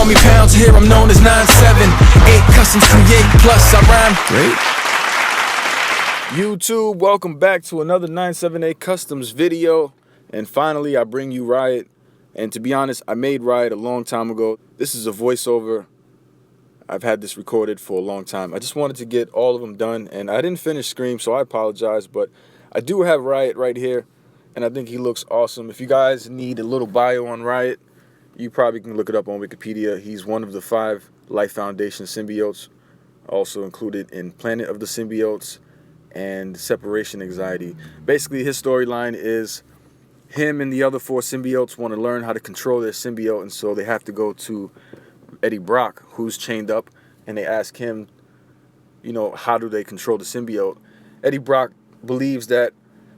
call me Pounds, here I'm known as 9-7. 8 customs create, plus I rhyme great. YouTube, welcome back to another 978 Customs video. And finally, I bring you Riot. And to be honest, I made Riot a long time ago. This is a voiceover. I've had this recorded for a long time. I just wanted to get all of them done. And I didn't finish Scream, so I apologize. But I do have Riot right here. And I think he looks awesome. If you guys need a little bio on Riot, you probably can look it up on Wikipedia. He's one of the 5 Life Foundation symbiotes. Also included in Planet of the Symbiotes and Separation Anxiety. Basically, his storyline is him and the other 4 symbiotes want to learn how to control their symbiote, and so they have to go to Eddie Brock, who's chained up, and they ask him, you know, how do they control the symbiote? Eddie Brock believes that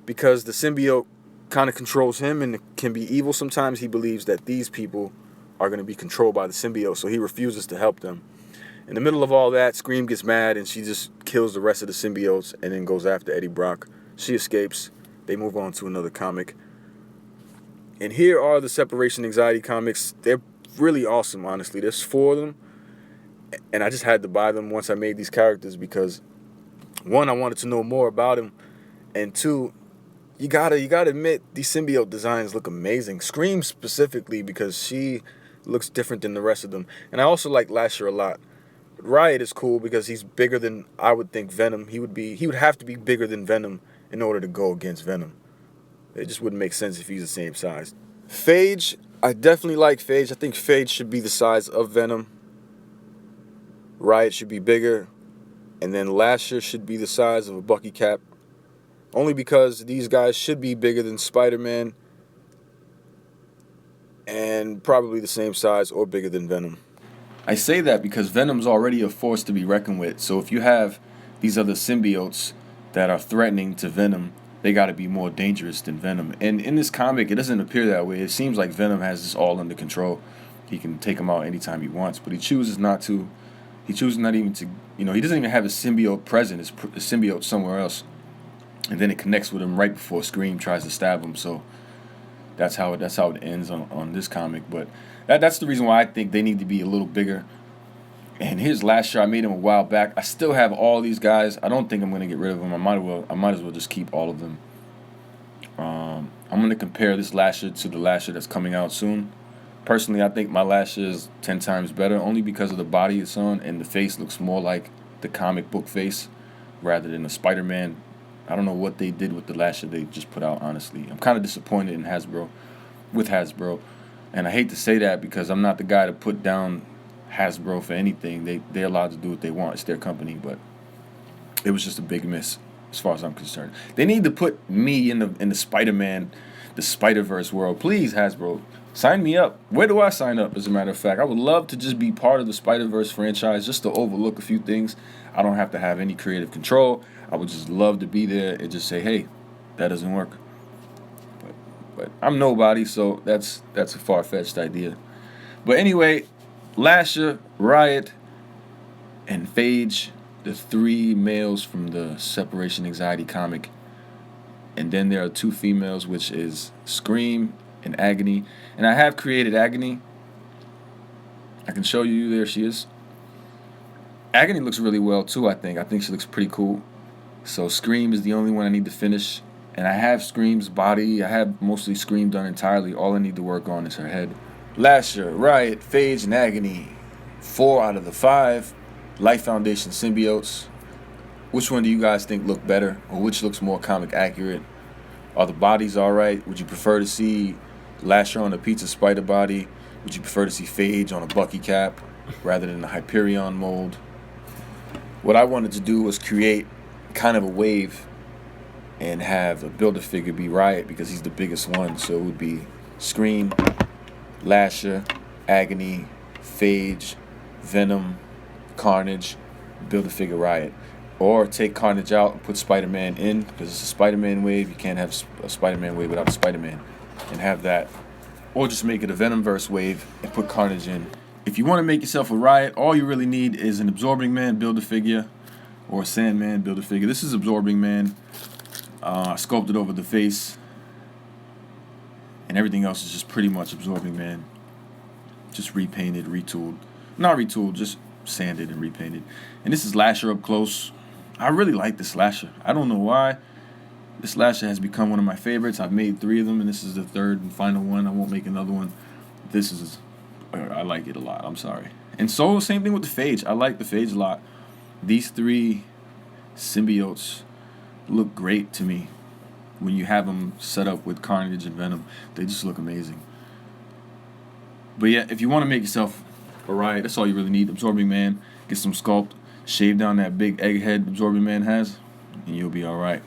because the symbiote kind of controls him and can be evil sometimes, he believes that these people are going to be controlled by the symbiote, so he refuses to help them. In the middle of all that, Scream gets mad and she just kills the rest of the symbiotes and then goes after Eddie Brock. She escapes. They move on to another comic. And here are the Separation Anxiety comics. They're really awesome, honestly. There's 4 of them, and I just had to buy them once I made these characters because, 1, I wanted to know more about them, and 2, you gotta admit these symbiote designs look amazing. Scream specifically because she looks different than the rest of them, and I also like Lasher a lot. Riot is cool because he's bigger than I would think Venom. He would have to be bigger than Venom in order to go against Venom. It just wouldn't make sense if he's the same size. Phage, I definitely like Phage. I think Phage should be the size of Venom. Riot should be bigger. And then Lasher should be the size of a Bucky Cap. Only because these guys should be bigger than Spider-Man. And probably the same size or bigger than Venom. I say that because Venom's already a force to be reckoned with. So if you have these other symbiotes that are threatening to Venom, they got to be more dangerous than Venom. And in this comic, it doesn't appear that way. It seems like Venom has this all under control. He can take them out anytime he wants, but he chooses not to. He chooses not even to, he doesn't even have a symbiote present. His symbiote somewhere else. And then it connects with him right before Scream tries to stab him. So that's how it ends on this comic. But that's the reason why I think they need to be a little bigger. And here's Lasher. I made him a while back. I still have all these guys. I don't think I'm going to get rid of them. I might as well just keep all of them. I'm going to compare this Lasher to the Lasher that's coming out soon. Personally, I think my Lasher is 10 times better, only because of the body it's on, and the face looks more like the comic book face rather than the Spider-Man. I don't know what they did with the Lasher they just put out, honestly. I'm kind of disappointed in Hasbro. And I hate to say that because I'm not the guy to put down Hasbro for anything. They're allowed to do what they want. It's their company, but it was just a big miss as far as I'm concerned. They need to put me in the Spider-Man, the Spider-Verse world. Please, Hasbro, sign me up. Where do I sign up, as a matter of fact? I would love to just be part of the Spider-Verse franchise, just to overlook a few things. I don't have to have any creative control. I would just love to be there and just say, hey, that doesn't work. But I'm nobody, so that's a far-fetched idea. But anyway, Lasher, Riot, and Phage, the 3 males from the Separation Anxiety comic. And then there are 2 females, which is Scream and Agony. And I have created Agony. I can show you. There she is. Agony looks really well, too, I think. I think she looks pretty cool. So Scream is the only one I need to finish. And I have Scream's body. I have mostly Scream done entirely. All I need to work on is her head. Lasher, Riot, Phage, and Agony. 4 out of the 5 Life Foundation symbiotes. Which one do you guys think look better? Or which looks more comic accurate? Are the bodies alright? Would you prefer to see Lasher on a pizza spider body? Would you prefer to see Phage on a Bucky cap rather than the Hyperion mold? What I wanted to do was create kind of a wave and have a Build-A-Figure be Riot because he's the biggest one. So it would be Scream, Lasher, Agony, Phage, Venom, Carnage, Build-A-Figure Riot. Or take Carnage out and put Spider-Man in because it's a Spider-Man wave. You can't have a Spider-Man wave without Spider-Man and have that. Or just make it a Venomverse wave and put Carnage in. If you want to make yourself a Riot, all you really need is an Absorbing Man Build-A-Figure or a Sandman Build-A-Figure. This is Absorbing Man. Sculpted over the face. And everything else is just pretty much Absorbing Man. just repainted, retooled. Not retooled, just sanded and repainted. And this is Lasher up close. I really like this Lasher. I don't know why. This Lasher has become one of my favorites. I've made 3 of them, and this is the 3rd and final one. I won't make another one. This is, I like it a lot. I'm sorry. And so, same thing with the Phage. I like the Phage a lot. These 3 symbiotes look great to me. When you have them set up with Carnage and Venom, they just look amazing. But yeah, if you want to make yourself a Riot, that's all you really need. Absorbing Man, get some sculpt, shave down that big egghead Absorbing Man has, and you'll be alright.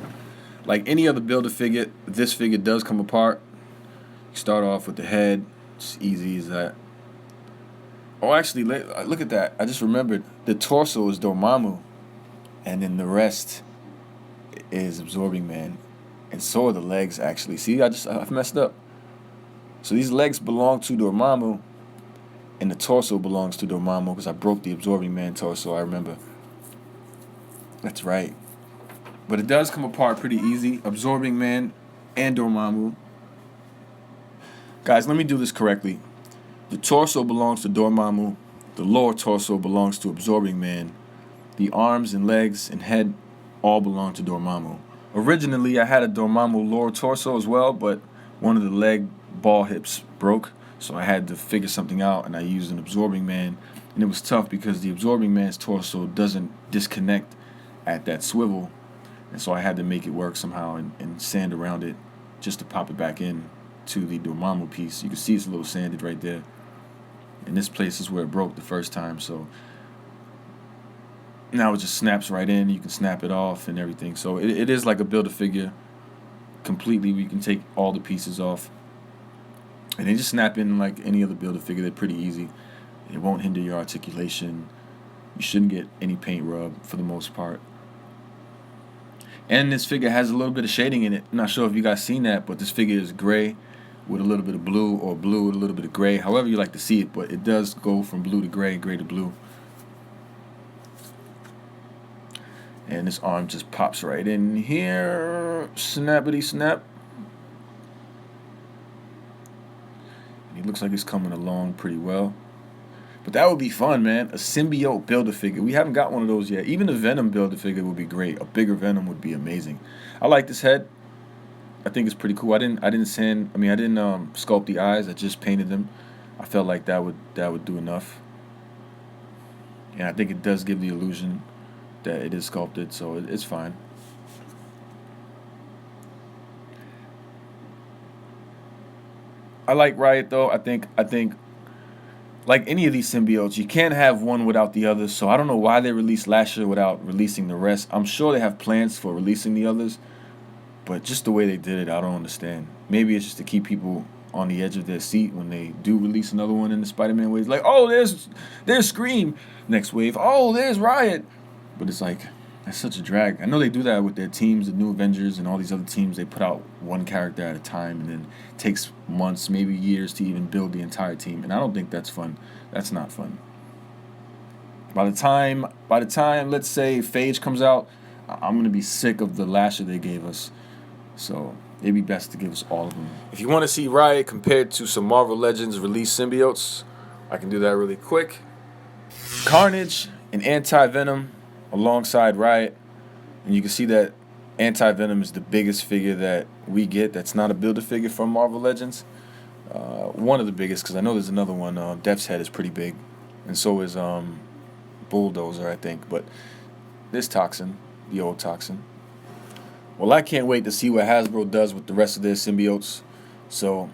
Like any other Builder figure, this figure does come apart. You start off with the head, it's easy as that. Oh, actually, look at that. I just remembered. The torso is Dormammu, and then the rest is Absorbing Man. And so are the legs, actually. See, I've messed up. So these legs belong to Dormammu, and the torso belongs to Dormammu because I broke the Absorbing Man torso, I remember. That's right. But it does come apart pretty easy. Absorbing Man and Dormammu. Guys, let me do this correctly. The torso belongs to Dormammu. The lower torso belongs to Absorbing Man. The arms and legs and head all belong to Dormammu. Originally, I had a Dormammu lower torso as well, but one of the leg ball hips broke, so I had to figure something out, and I used an Absorbing Man. And it was tough because the Absorbing Man's torso doesn't disconnect at that swivel, and so I had to make it work somehow and sand around it just to pop it back in to the Dormammu piece. You can see it's a little sanded right there. And this place is where it broke the first time, so now it just snaps right in. You can snap it off and everything. So it is like a Build-A-Figure completely. We can take all the pieces off, and they just snap in like any other Build-A-Figure. They're pretty easy. It won't hinder your articulation. You shouldn't get any paint rub for the most part. And this figure has a little bit of shading in it. I'm not sure if you guys seen that, but this figure is gray with a little bit of blue, or blue with a little bit of gray, however you like to see it, but it does go from blue to gray, gray to blue. And this arm just pops right in here. Snappity snap. And he looks like he's coming along pretty well. But that would be fun, man. A symbiote Build-A-Figure. We haven't got one of those yet. Even a Venom Build-A-Figure would be great. A bigger Venom would be amazing. I like this head. I think it's pretty cool. I didn't sculpt the eyes. I just painted them. I felt like that would do enough. And I think it does give the illusion that it is sculpted, so it's fine. I like Riot though. I think like any of these symbiotes, you can't have one without the others. So I don't know why they released Lasher without releasing the rest. I'm sure they have plans for releasing the others, but just the way they did it, I don't understand. Maybe it's just to keep people on the edge of their seat when they do release another one in the Spider-Man wave. Like, oh, there's Scream. Next wave, oh, there's Riot. But it's like, that's such a drag. I know they do that with their teams, the New Avengers and all these other teams. They put out one character at a time, and then it takes months, maybe years to even build the entire team. And I don't think that's fun. That's not fun. By the time, let's say Phage comes out, I'm gonna be sick of the Lasher they gave us. So it'd be best to give us all of them. If you want to see Riot compared to some Marvel Legends release symbiotes, I can do that really quick. Carnage and Anti-Venom alongside Riot, and you can see that Anti-Venom is the biggest figure that we get that's not a Build-A-Figure from Marvel Legends. One of the biggest, because I know there's another one. Death's Head is pretty big, and so is Bulldozer, I think. But this Toxin, the old Toxin. Well, I can't wait to see what Hasbro does with the rest of their symbiotes. So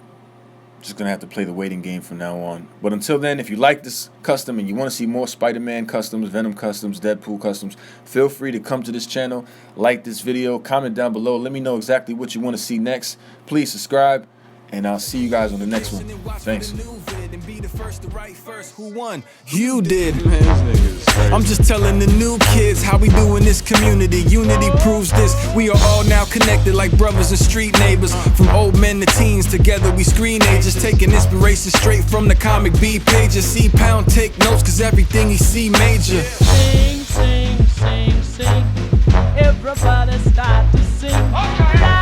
just gonna have to play the waiting game from now on. But until then, if you like this custom and you want to see more Spider-Man customs, Venom customs, Deadpool customs, feel free to come to this channel, like this video, comment down below, let me know exactly what you want to see next. Please subscribe, and I'll see you guys on the next one. Thanks. Who won? You did. I'm just telling the new kids how we do in this community. Unity proves this. We are all now connected like brothers and street neighbors. From old men to teens, together we screen ages, taking inspiration straight from the comic B pages. See Pound take notes, cause everything he see major. Sing, sing, sing, sing. Everybody start to sing. Okay.